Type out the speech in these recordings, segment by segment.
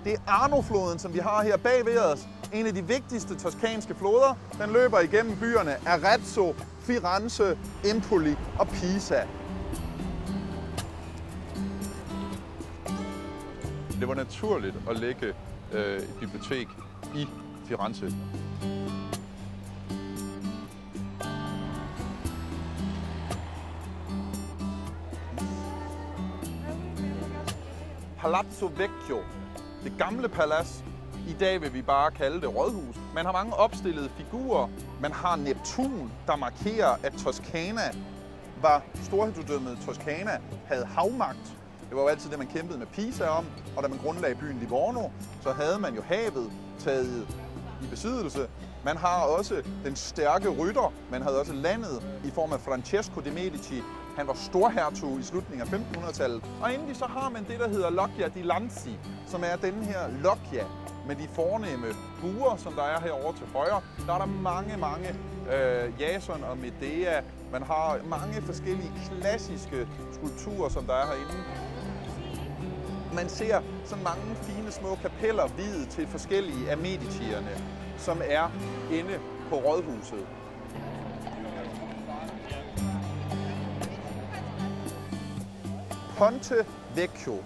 Det er Arno-floden, som vi har her bag ved os. En af de vigtigste toskanske floder. Den løber igennem byerne Arezzo, Firenze, Empoli og Pisa. Det var naturligt at lægge et bibliotek i Firenze. Palazzo Vecchio, det gamle palads. I dag vil vi bare kalde det rådhus. Man har mange opstillede figurer. Man har Neptun, der markerer, at Toskana var storhertugdømmet Toskana, havde havmagt. Det var jo altid det, man kæmpede med Pisa om, og da man grundlagde byen Livorno, så havde man jo havet taget i besiddelse. Man har også den stærke rytter, man havde også landet i form af Francesco de Medici. Han var storhertug i slutningen af 1500-tallet. Og endelig så har man det, der hedder Loggia di Lanzi, som er den her loggia med de fornemme buer, som der er herovre til højre. Der er der mange Jason og Medea. Man har mange forskellige klassiske skulpturer, som der er herinde. Man ser så mange fine små kapeller viet til forskellige af Medicierne, som er inde på rådhuset. Ponte Vecchio,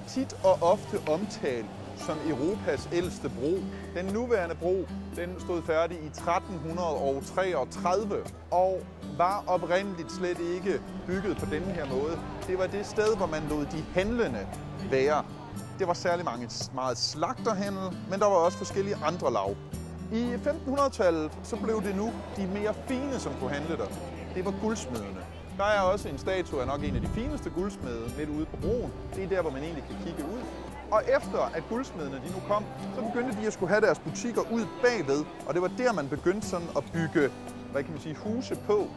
tit og ofte omtalt som Europas ældste bro. Den nuværende bro, den stod færdig i 1333 og var oprindeligt slet ikke bygget på denne her måde. Det var det sted, hvor man lod de handlende være. Det var særlig meget slagterhandel, men der var også forskellige andre lav. I 1500-tallet så blev det nu de mere fine, som kunne handle der. Det var guldsmedene. Der er også en statue af nok en af de fineste guldsmede midt ude på broen. Det er der, hvor man egentlig kan kigge ud. Og efter at guldsmedene de nu kom, så begyndte de at skulle have deres butikker ud bagved. Og det var der, man begyndte sådan at bygge, hvad kan man sige, huse på.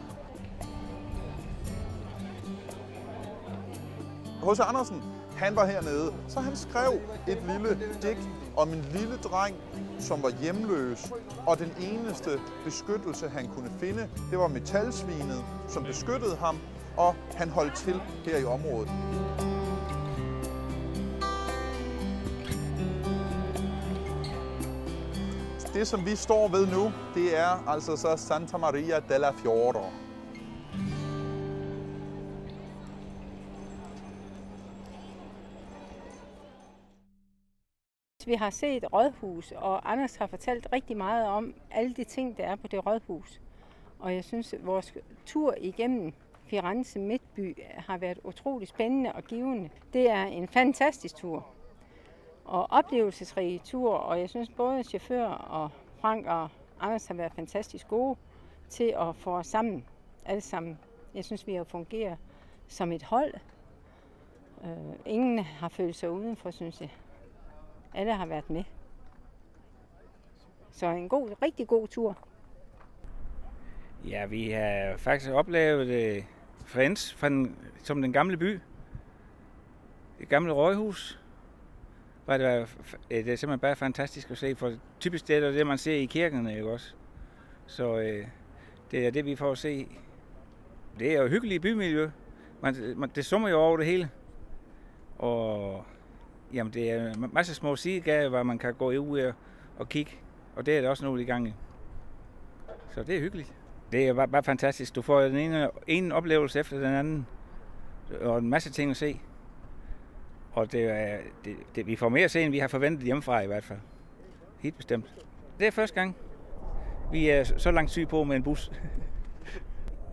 H.C. Andersen, han var hernede, så han skrev et lille digt om en lille dreng, som var hjemløs, og den eneste beskyttelse, han kunne finde, det var metalsvinet, som beskyttede ham, og han holdt til her i området. Det, som vi står ved nu, det er altså så Santa Maria della Fiora. Vi har set rådhus, og Anders har fortalt rigtig meget om alle de ting, der er på det rådhus. Og jeg synes, at vores tur igennem Firenze Midtby har været utrolig spændende og givende. Det er en fantastisk tur og oplevelsesrig tur, og jeg synes både chauffør og Frank og Anders har været fantastisk gode til at få os sammen, alle sammen. Jeg synes, vi har fungeret som et hold. Ingen har følt sig udenfor, synes jeg. Alle har været med. Så en rigtig god tur. Ja, vi har faktisk oplevet Firenze som den gamle by. Det gamle rådhus. Det er simpelthen bare fantastisk at se, for typisk det er det, man ser i kirkerne, ikke også? Så det er det, vi får at se. Det er jo hyggeligt bymiljø. Det summer jo over det hele. Og jamen, det er en masse små sidegader, hvor man kan gå ud og kigge. Og det er der også noget i gang i. Så det er hyggeligt. Det er bare fantastisk. Du får den ene oplevelse efter den anden. Og en masse ting at se. Og vi får mere at se, end vi har forventet hjemmefra i hvert fald. Helt bestemt. Det er første gang, vi er så langt syge på med en bus.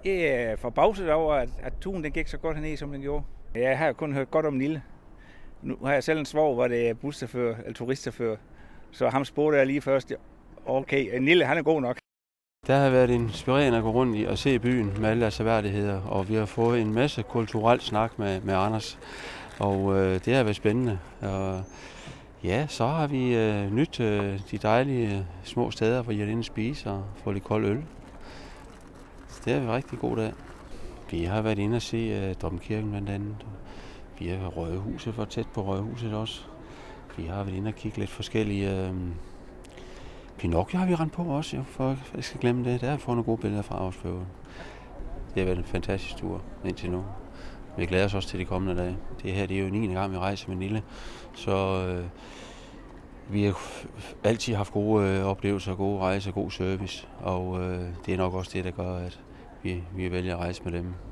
Jeg er forbavset over, at turen den gik så godt hernede, som den gjorde. Jeg har kun hørt godt om Nille. Nu har jeg selv en svog, hvor det er buschauffør eller turistchauffør. Så ham spurgte jeg lige først. Okay, Nille, han er god nok. Det har været inspirerende at gå rundt i og se byen med alle deres seværdigheder. Og vi har fået en masse kulturel snak med Anders. Og det har været spændende. Og ja, så har vi nyt de dejlige små steder, hvor jeg er inde og spise og få lidt kold øl. Så det har vi rigtig god af. Vi har været inde og se Domkirken blandt andet. Vi har Rådhuset, for tæt på Rådhuset også. Vi har været inde og kigge lidt forskellige. Pinocchio har vi rendt på også, jo, for jeg ikke skal glemme det. Der har vi fået nogle gode billeder fra afsprøven. Det har været en fantastisk tur indtil nu. Vi glæder os også til de kommende dage. Det her det er jo 9. gang, vi rejser med Nille. Så Vi har altid haft gode oplevelser, gode rejser, god service, og det er nok også det, der gør, at vi vælger at rejse med dem.